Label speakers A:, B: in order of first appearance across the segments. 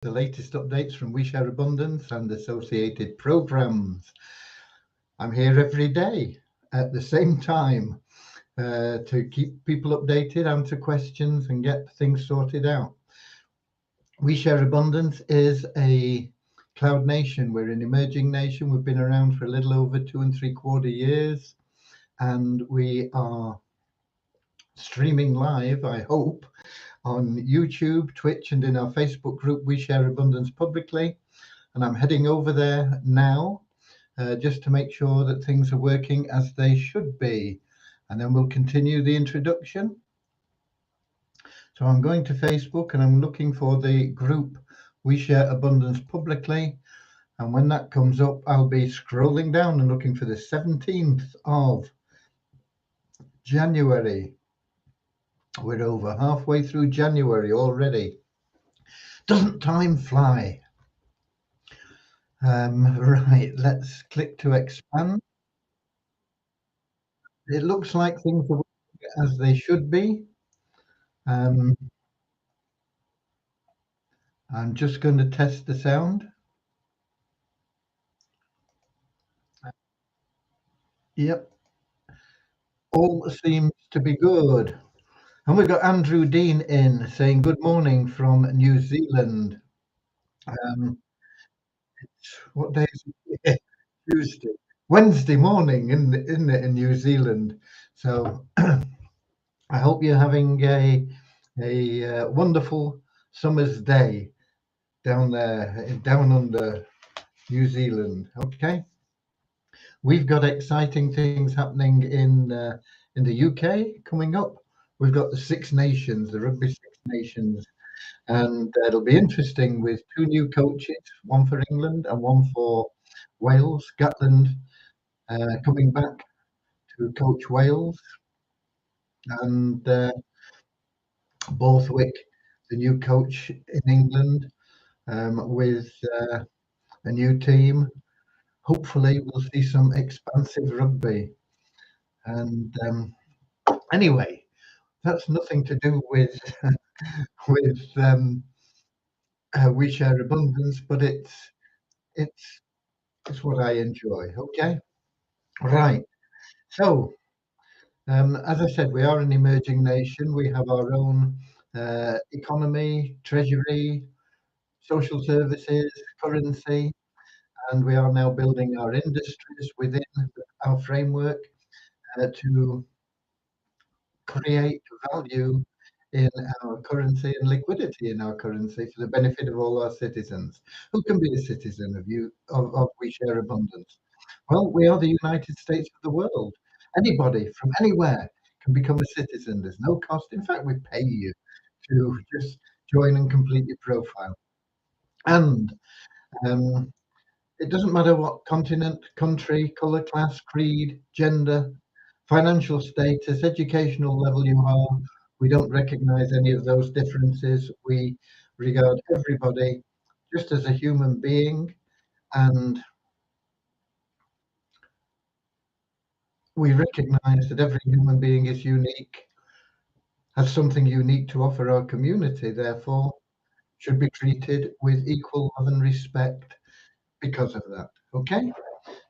A: The latest updates from We Share Abundance and associated programs. I'm here every day at the same time to keep people updated, answer questions, and get things sorted out. We Share Abundance is a cloud nation. We're an emerging nation. We've been around for a little over 2¾ years, and we are streaming live, I hope, on YouTube, Twitch, and in our Facebook group, We Share Abundance Publicly. And I'm heading over there now just to make sure that things are working as they should be. And then we'll continue the introduction. So I'm going to Facebook and I'm looking for the group We Share Abundance Publicly. And when that comes up, I'll be scrolling down and looking for the 17th of January. We're over halfway through January already. Doesn't time fly? Right, let's click to expand. It looks like things are working as they should be. I'm just going to test the sound. Yep, all seems to be good. And we've got Andrew Dean in saying good morning from New Zealand. What day is it? Tuesday, Wednesday morning in New Zealand. So I hope you're having a wonderful summer's day down there, down under New Zealand. Okay, we've got exciting things happening in the UK coming up. We've got the Six Nations, the Rugby Six Nations, and it'll be interesting with two new coaches, one for England and one for Wales. Gatland coming back to coach Wales, and Borthwick, the new coach in England, with a new team. Hopefully, we'll see some expansive rugby. And anyway, that's nothing to do with with We Share Abundance, but it's what I enjoy. Okay, right. So as I said, we are an emerging nation. We have our own economy, treasury, social services, currency, and we are now building our industries within our framework to create value in our currency and liquidity in our currency for the benefit of all our citizens. Who can be a citizen of We Share Abundance? Well, we are the United States of the world. Anybody from anywhere can become a citizen. There's no cost. In fact, we pay you to just join and complete your profile. And it doesn't matter what continent, country, color, class, creed, gender, financial status, educational level you are. We don't recognize any of those differences. We regard everybody just as a human being, and we recognize that every human being is unique, has something unique to offer our community, therefore should be treated with equal love and respect because of that. Okay?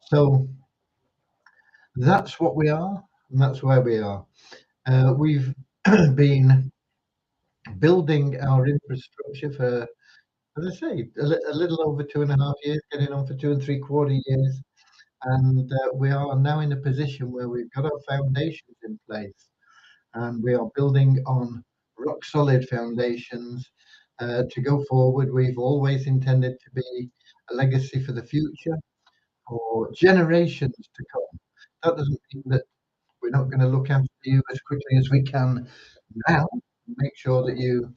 A: So that's what we are, and that's where we are. We've been building our infrastructure for, as I say, a little over 2.5 years, getting on for 2¾ years. And we are now in a position where we've got our foundations in place and we are building on rock solid foundations to go forward. We've always intended to be a legacy for the future, for generations to come. That doesn't mean that we're not going to look after you as quickly as we can now, make sure that you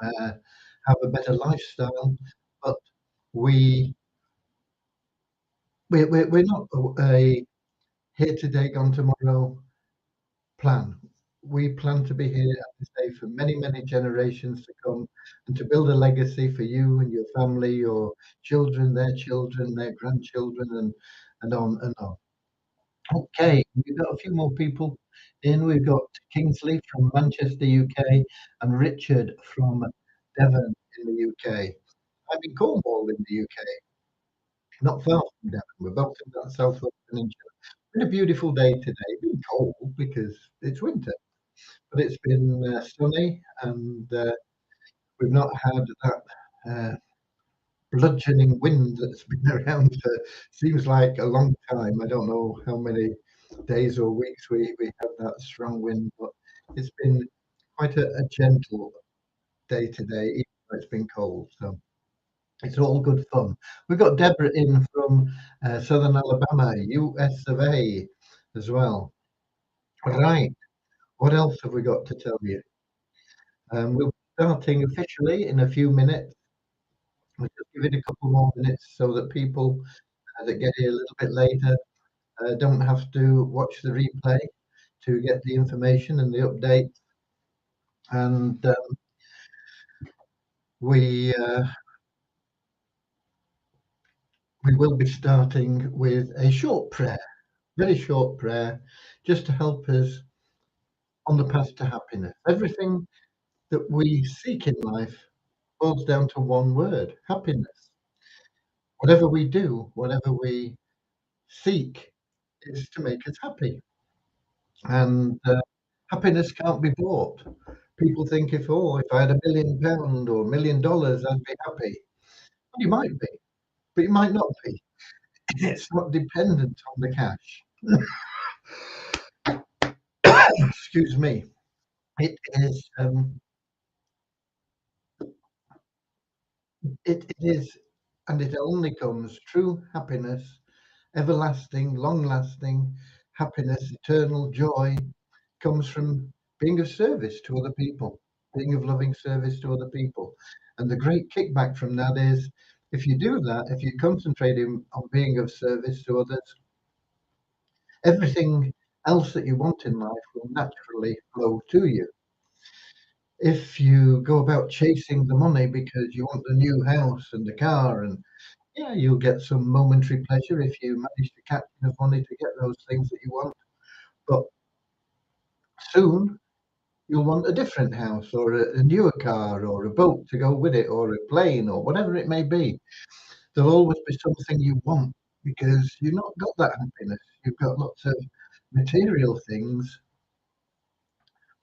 A: have a better lifestyle, but we we're not a here today, gone tomorrow plan. We plan to be here, as I say, for many, many generations to come, and to build a legacy for you and your family, your children, their grandchildren, and on and on. Okay, we've got a few more people in. We've got Kingsley from Manchester, UK, and Richard from Devon in the UK. I'm in Cornwall in the UK, not far from Devon. We're both in that southwest peninsula. Been a beautiful day today. Been cold because it's winter, but it's been sunny and we've not had that bludgeoning wind that's been around for seems like a long time. I don't know how many days or weeks we had that strong wind, but it's been quite a gentle day today, even though it's been cold. So it's all good fun. We've got Deborah in from Southern Alabama, US of A as well. Right. What else have we got to tell you? We'll be starting officially in a few minutes. We'll just give it a couple more minutes so that people that get here a little bit later don't have to watch the replay to get the information and the update. And we we will be starting with a short prayer, very short prayer, just to help us on the path to happiness. Everything that we seek in life boils down to one word: happiness. Whatever we do, whatever we seek, is to make us happy. And happiness can't be bought. People think if I had £1 million or $1 million, I'd be happy. Well, you might be, but you might not be. It's not dependent on the cash. Excuse me. It is. It is, and it only comes true happiness, everlasting, long-lasting happiness, eternal joy comes from being of service to other people, being of loving service to other people. And the great kickback from that is if you do that, if you concentrate on being of service to others, everything else that you want in life will naturally flow to you. If you go about chasing the money because you want the new house and the car, and yeah, you'll get some momentary pleasure if you manage to catch enough money to get those things that you want. But soon you'll want a different house or a newer car or a boat to go with it or a plane or whatever it may be. There'll always be something you want because you've not got that happiness. You've got lots of material things,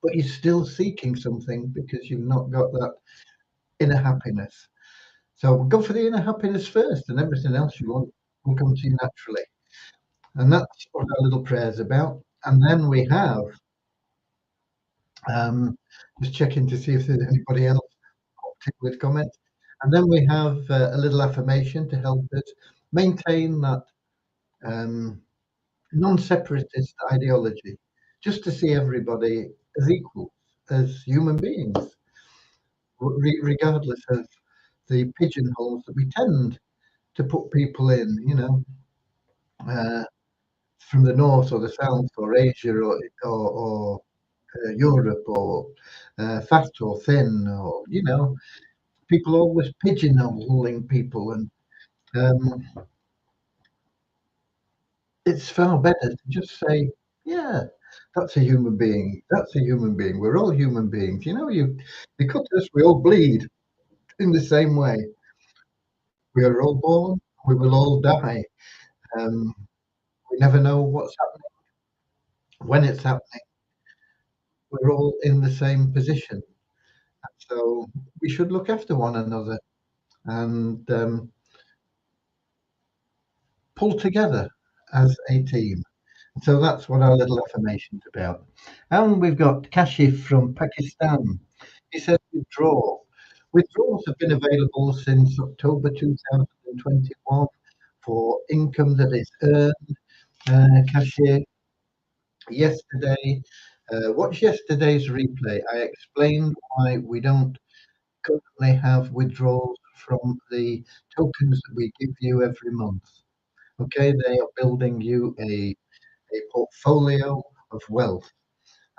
A: but you're still seeking something because you've not got that inner happiness. So go for the inner happiness first, and everything else you want will come to you naturally. And that's what our little prayer's about. And then we have um, just checking to see if there's anybody else with comments. And then we have a little affirmation to help us maintain that non-separatist ideology, just to see everybody as equals, as human beings, regardless of the pigeonholes that we tend to put people in, uh, from the north or the south or Asia or Europe or fat or thin or, people always pigeonholing people. And it's far better to just say, yeah, that's a human being. That's a human being. We're all human beings. You cut us, we all bleed in the same way. We are all born, we will all die. Um, we never know what's happening, when it's happening. We're all in the same position. So we should look after one another and pull together as a team. So that's what our little affirmation's about. And we've got Kashif from Pakistan. He says withdraw. Withdrawals have been available since October 2021 for income that is earned. Kashif, yesterday, watch yesterday's replay. I explained why we don't currently have withdrawals from the tokens that we give you every month. Okay, they are building you a portfolio of wealth.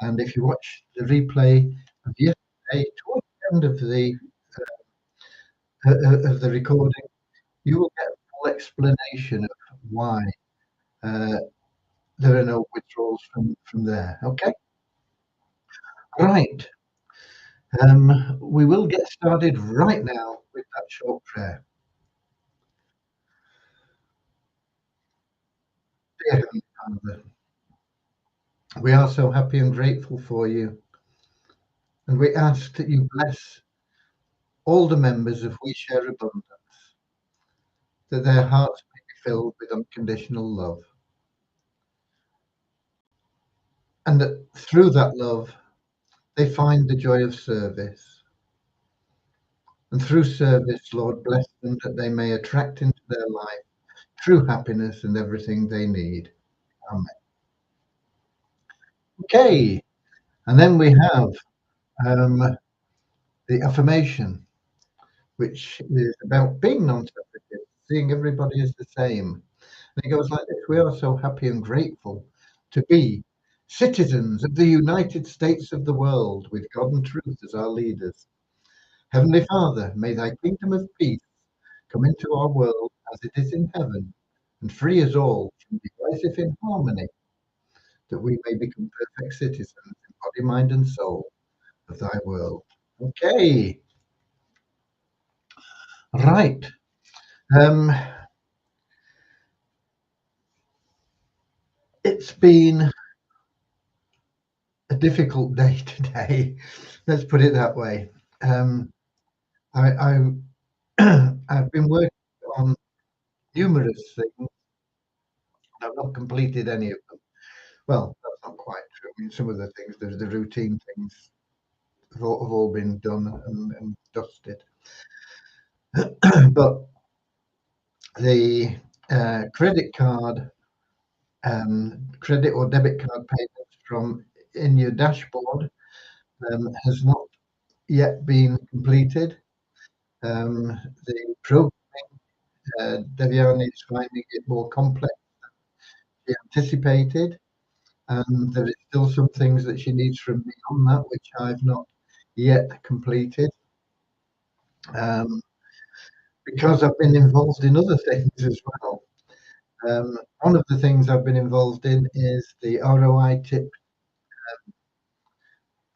A: And if you watch the replay of yesterday, towards the end of the recording, you will get a full explanation of why uh, there are no withdrawals from there. Okay, right. We will get started right now with that short prayer. Dear Heavenly Father, we are so happy and grateful for you, and we ask that you bless all the members of We Share Abundance, that their hearts may be filled with unconditional love, and that through that love they find the joy of service. And through service, Lord, bless them that they may attract into their life true happiness and everything they need. Amen. Okay, and then we have the affirmation, which is about being non-separative, seeing everybody as the same. And it goes like this: we are so happy and grateful to be citizens of the United States of the world, with God and truth as our leaders. Heavenly Father, may thy kingdom of peace come into our world as it is in heaven, and free us all from divisive in harmony, that we may become perfect citizens in body, mind, and soul of thy world. Okay, right. It's been a difficult day today. Let's put it that way. I I've been working on numerous things. I've not completed any of them. Well, that's not quite true. I mean, some of the things, there's the routine things, have all been done and dusted. But the credit card, credit or debit card payments from in your dashboard has not yet been completed. The programming, Devyani is finding it more complex than she anticipated, and there is still some things that she needs from me on that, which I've not yet completed. Because I've been involved in other things as well. One of the things I've been involved in is the ROI tip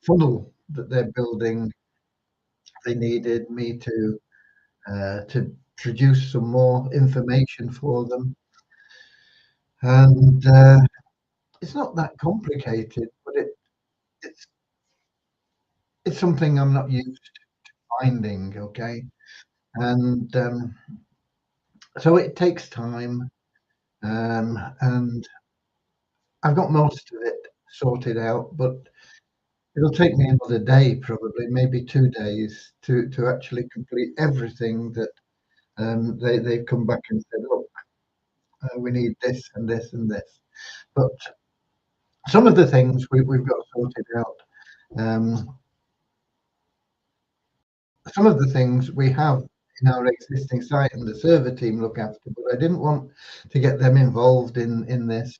A: funnel that they're building. They needed me to produce some more information for them, and it's not that complicated, but it's it's something I'm not used to finding. Okay, and so it takes time, and I've got most of it sorted out, but it'll take me another day, probably, maybe 2 days, to actually complete everything that they've come back and said, look, we need this and this and this. But some of the things we've got sorted out. Some of the things we have in our existing site and the server team look after, but I didn't want to get them involved in this.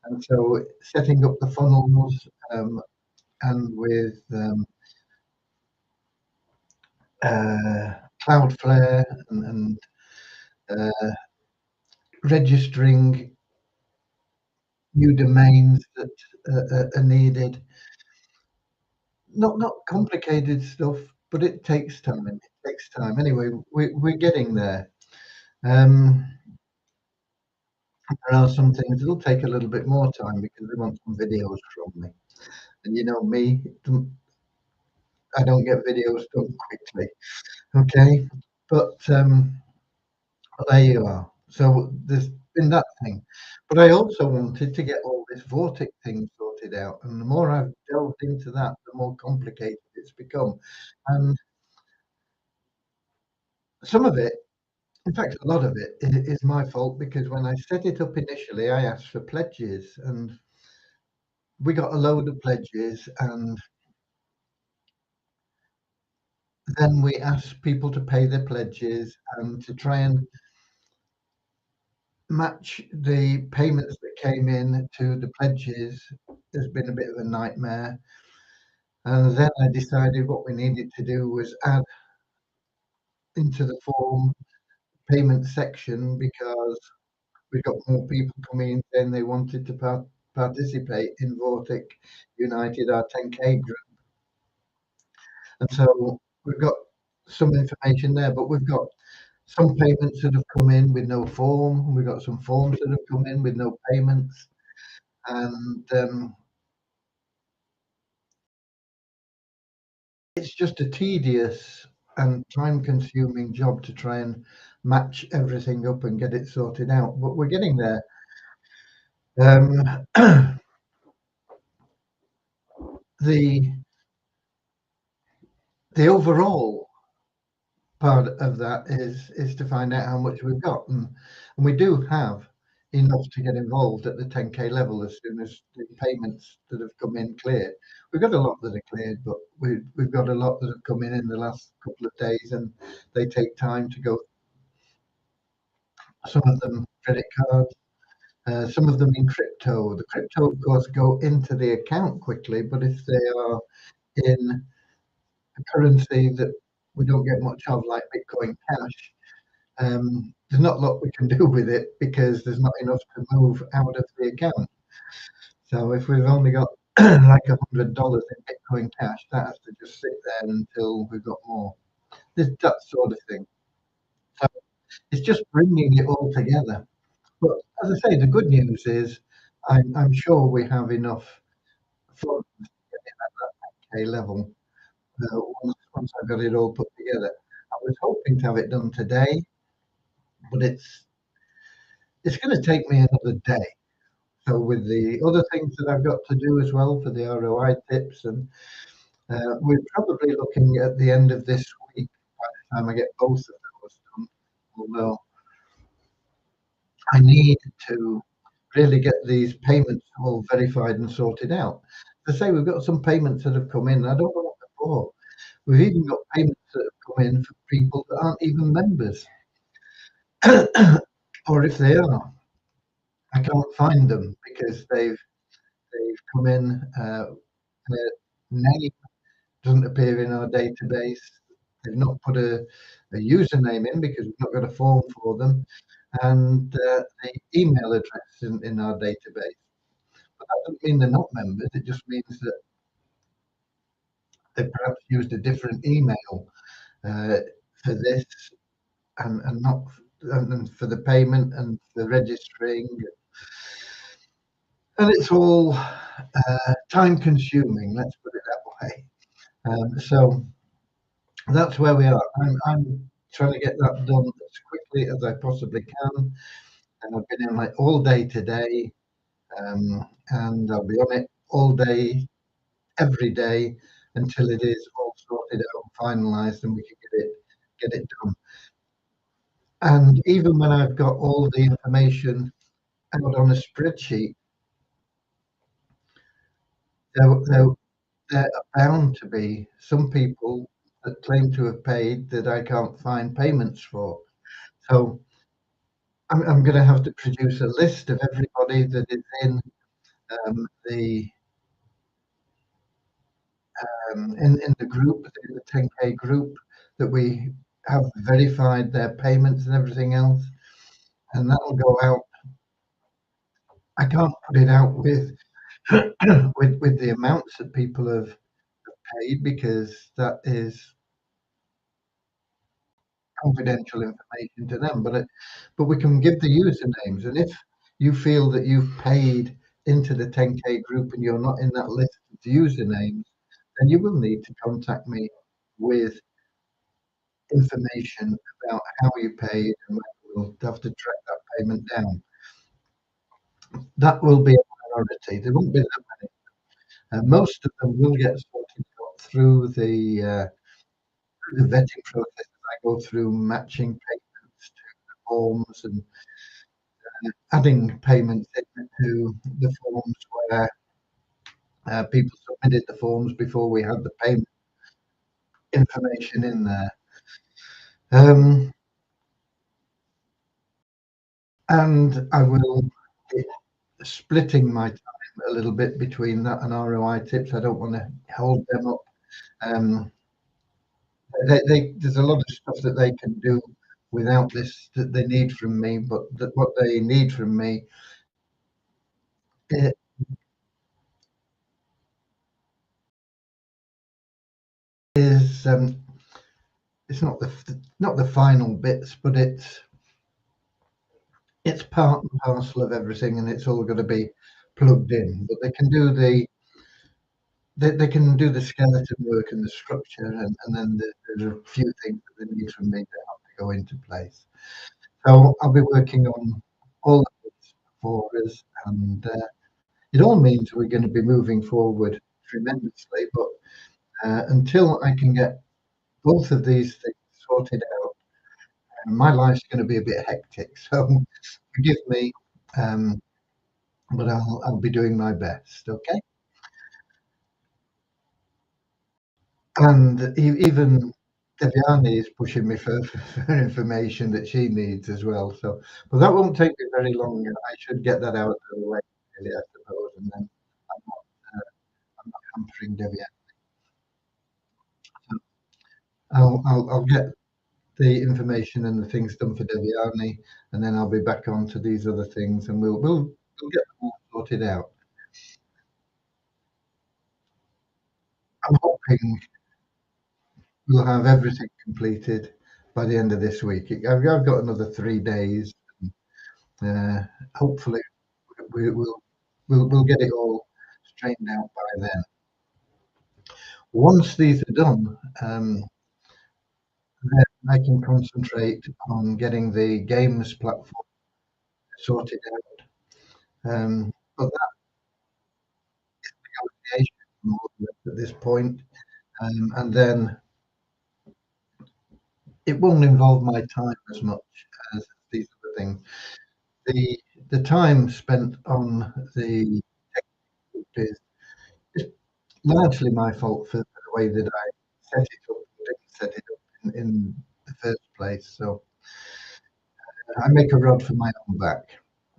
A: And so setting up the funnels, and with Cloudflare and registering new domains that are needed. Not complicated stuff, but it takes time. It takes time. Anyway, we're getting there. There are some things that'll take a little bit more time because they want some videos from me. And you know me, I don't get videos done quickly. Okay, but there you are. So there's been that thing. But I also wanted to get all this Vortic thing sorted out. And the more I've delved into that, the more complicated it's become. And some of it, in fact, a lot of it is my fault, because when I set it up initially, I asked for pledges and we got a load of pledges. And then we asked people to pay their pledges, and to try and match the payments that came in to the pledges has been a bit of a nightmare. And then I decided what we needed to do was add into the form payment section, because we got more people coming in saying they wanted to participate in Vortic United, our 10K group. And so we've got some information there, but we've got some payments that have come in with no form. We've got some forms that have come in with no payments. And it's just a tedious and time-consuming job to try and match everything up and get it sorted out. But we're getting there. Um, the the overall part of that is to find out how much we've got, and we do have enough to get involved at the 10k level as soon as the payments that have come in clear. We've got a lot that are cleared, but we've got a lot that have come in the last couple of days, and they take time to go. Some of them credit cards, some of them in crypto. The crypto, of course, go into the account quickly, but if they are in a currency that we don't get much of, like Bitcoin Cash, there's not a lot we can do with it because there's not enough to move out of the account. So if we've only got like $100 in Bitcoin Cash, that has to just sit there until we've got more. There's that sort of thing. So it's just bringing it all together. But as I say, the good news is I'm sure we have enough funds to get it at that K level once I've got it all put together. I was hoping to have it done today, but it's going to take me another day. So with the other things that I've got to do as well for the ROI tips, and we're probably looking at the end of this week by the time I get both of those done. Although I need to really get these payments all verified and sorted out. As I say, we've got some payments that have come in. I don't know what they're for. We've even got payments that have come in for people that aren't even members, or if they are, I can't find them because they've come in. Their name doesn't appear in our database. They've not put a username in because we've not got a form for them, and the email address in our database. But that doesn't mean they're not members. It just means that they perhaps used a different email uh, for this and not and for the payment and the registering. And it's all time consuming, let's put it that way. So that's where we are. I'm trying to get that done as quickly as I possibly can. And I've been in like all day today, and I'll be on it all day, every day until it is all sorted out and finalised, and we can get it done. And even when I've got all the information out on a spreadsheet, there, there, there are bound to be some people that claim to have paid that I can't find payments for. So I'm going to have to produce a list of everybody that is the in the group, the 10k group, that we have verified their payments and everything else, and that will go out. I can't put it out with with the amounts that people have paid because that is confidential information to them. But we can give the usernames, and if you feel that you've paid into the 10k group and you're not in that list of usernames, then you will need to contact me with information about how you paid, and we'll have to track that payment down. That will be a priority. There won't be that many. Most of them will get sorted out through the vetting process as I go through matching payments to the forms and adding payments into the forms where people submitted the forms before we had the payment information in there. Um, and I will be splitting my time a little bit between that and ROI tips. I don't want to hold them up. Um, there's a lot of stuff that they can do without this that they need from me, but what they need from me i- is it's not the final bits, but it's part and parcel of everything, and it's all got to be plugged in. But they can do the skeleton work and the structure, and then there's a few things that they need from me that have to go into place. So I'll be working on all of this for us, and it all means we're going to be moving forward tremendously. But until I can get both of these things sorted out, my life's going to be a bit hectic. So forgive me, um, but I'll be doing my best. Okay. And even Devyani is pushing me for information that she needs as well. So, but that won't take me very long. I should get that out of the way, really, I suppose, and then I'm not hampering Devyani. So I'll get the information and the things done for Devyani, and then I'll be back on to these other things, and we'll get them all sorted out. I'm hoping we'll have everything completed by the end of this week. I've got another 3 days. Uh, Hopefully, we, we'll, we'll get it all straightened out by then. Once these are done, then I can concentrate on getting the games platform sorted out. But that negotiation more at this point, and then it won't involve my time as much as these other things. The the time spent on the is, is largely my fault for the way that I set it up, didn't set it up in the first place. So I make a rod for my own back.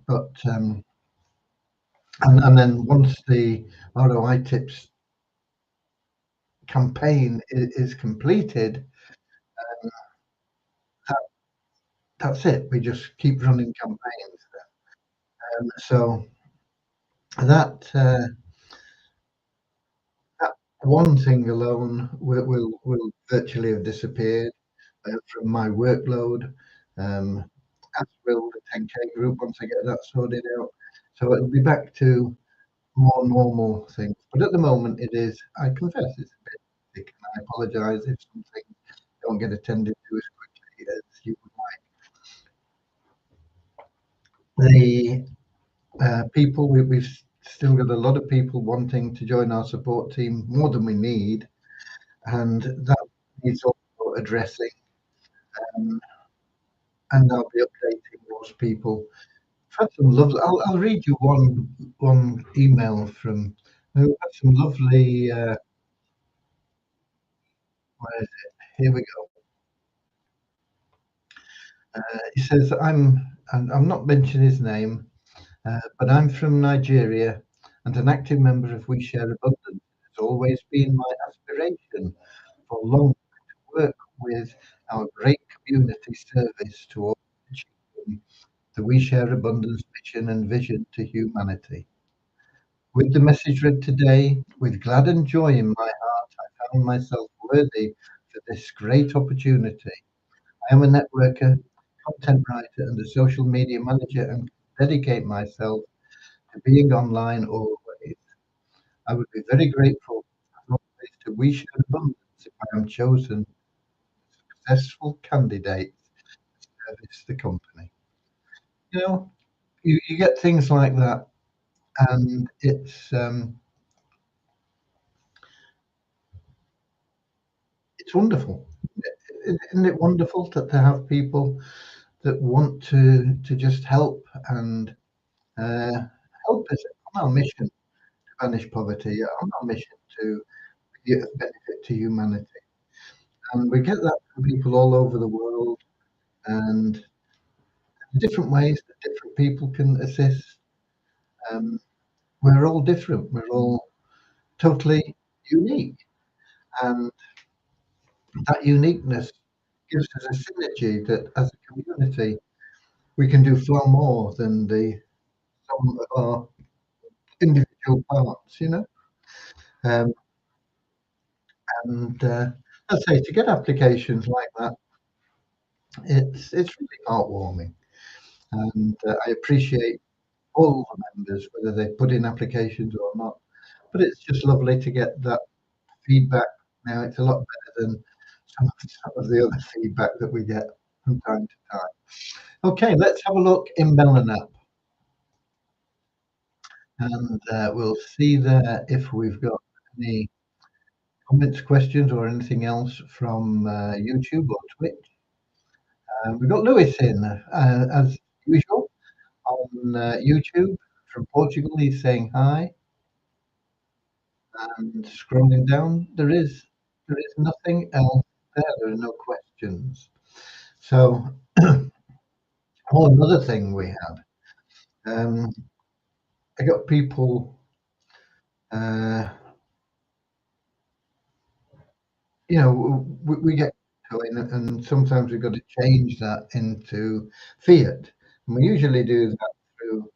A: But and then once the ROI tips campaign is completed, that, that's it. We just keep running campaigns. So that that one thing alone will virtually have disappeared from my workload. Um, as will the 10K group once I get that sorted out. So it'll be back to more normal things. But at the moment, it is. I confess it's a bit thick, and I apologise if some things don't get attended to as quickly as you would like. The people we've still got a lot of people wanting to join our support team more than we need, and that needs also addressing. Um, and I'll be updating those people. I've had some lovely. I'll read you one email from. We've had some lovely. Where is it? Here we go. He says, and I'm not mentioning his name, but I'm from Nigeria and an active member of We Share Abundance. It's always been my aspiration for long to work with our great community service towards achieving the We Share Abundance mission and vision to humanity. With the message read today, with glad and joy in my heart, I found myself worthy for this great opportunity. I am a networker, content writer, and a social media manager and dedicate myself to being online always. I would be very grateful as always to We Share Abundance if I am chosen a successful candidate to service the company. You know, you get things like that, and it's wonderful. Isn't it wonderful to have people that want to just help and uh, help us on our mission to banish poverty, on our mission to be of benefit to humanity. And we get that from people all over the world, and different ways that different people can assist. Um, we're all different. We're all totally unique, and that uniqueness gives us a synergy that, as a community, we can do far more than the sum of our individual parts. Um, and I'd say to get applications like that, it's really heartwarming, and I appreciate all the members, whether they put in applications or not. But it's just lovely to get that feedback now. It's a lot better than some of the other feedback that we get from time to time. Okay, let's have a look in Melonap, and we'll see there if we've got any comments, questions, or anything else from YouTube or Twitch. We've got Lewis in, as usual, on YouTube from Portugal. He's saying hi, and scrolling down, there is nothing else there. There are no questions. So, another thing we had, um, I got people, uh, we get Bitcoin, and sometimes we've got to change that into fiat. And we usually do that through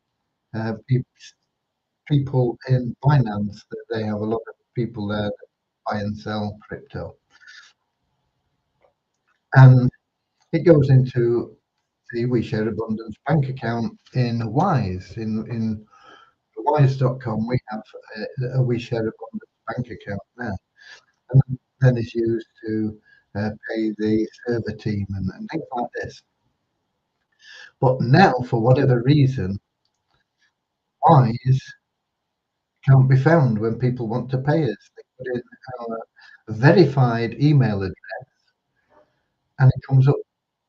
A: people in finance, that they have a lot of people there that buy and sell crypto. And it goes into the We Share Abundance bank account in Wise. In Wise.com, we have a We Share Abundance bank account there. And then is used to pay the server team and things like this. But now, for whatever reason, Wise can't be found when people want to pay us. They put in our verified email address, and it comes up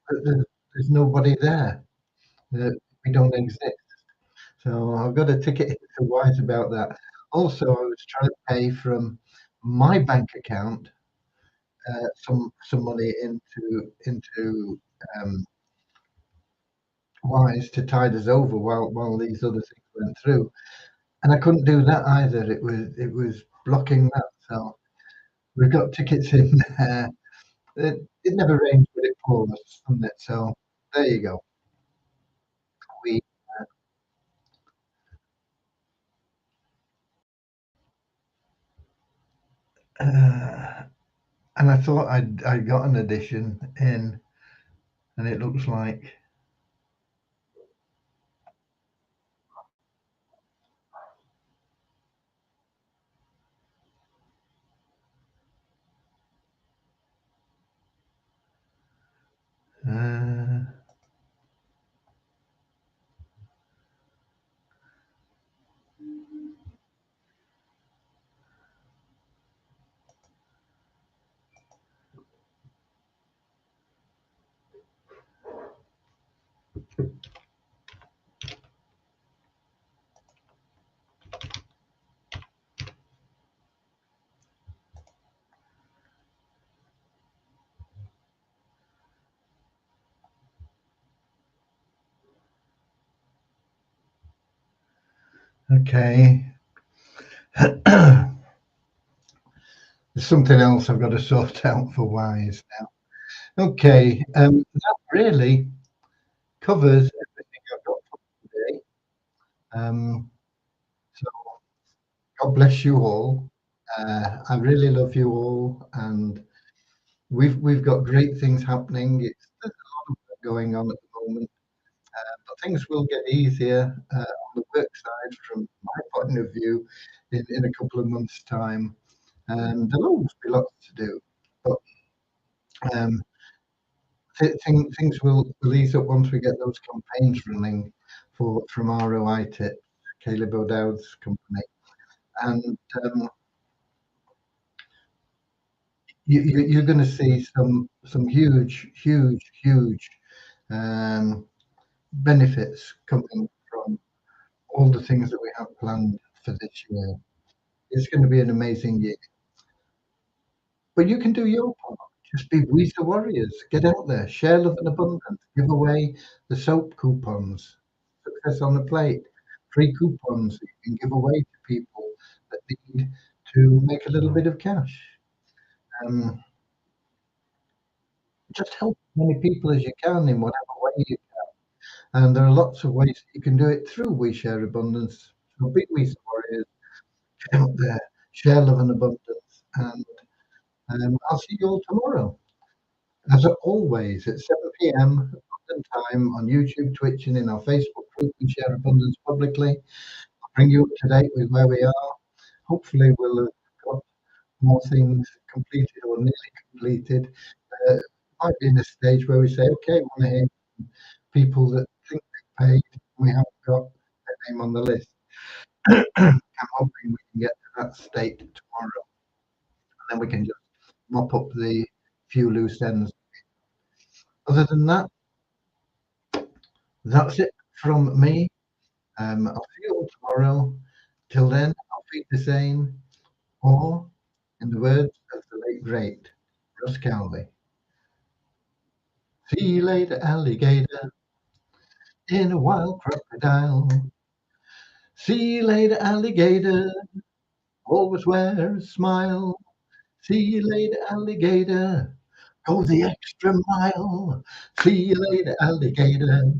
A: that there's nobody there, that we don't exist. So I've got a ticket to Wise about that. Also, I was trying to pay from my bank account some money into Wise to tide us over while these other things went through, and I couldn't do that either. It was blocking that. So we've got tickets in there. It never rains, but it pours, doesn't it? So there you go. We uh, and I thought I got an addition in, and it looks like uh, okay. There's something else I've got to sort out for Wise now. Okay, that really covers everything I've got for today. Um, so God bless you all. I really love you all, and we've got great things happening. There's a lot of work going on at the moment, but things will get easier on the work side from my point of view in a couple of months' time, and there'll always be lots to do. But um, things will ease up once we get those campaigns running from ROI Tips, Caleb O'Dowd's company, and you're going to see some huge um, benefits coming from all the things that we have planned for this year. It's going to be an amazing year. But you can do your part. Just be We the Warriors. Get out there, share love and abundance. Give away the soap coupons. Success on the plate. Free coupons that you can give away to people that need to make a little bit of cash. Um, just help as many people as you can in whatever way you can. And there are lots of ways that you can do it through We Share Abundance. So be We the Warriors. Get out there, share love and abundance, and I'll see you all tomorrow. As always, at 7 p.m. London time on YouTube, Twitch, and in our Facebook group, we share abundance publicly. I'll bring you up to date with where we are. Hopefully, we'll have got more things completed or nearly completed. Might be in a stage where we say, okay, we want to hear from people that think they paid. We haven't got their name on the list. I'm hoping we can get to that state tomorrow, and then we can just mop up the few loose ends. Other than that, that's it from me. I'll see you all tomorrow. Till then, I'll feed the same, or, in the words of the late great Russ Cowley, see you later, alligator, in a wild crocodile. See you later, alligator, always wear a smile. See you later, alligator, go the extra mile. See you later, alligator.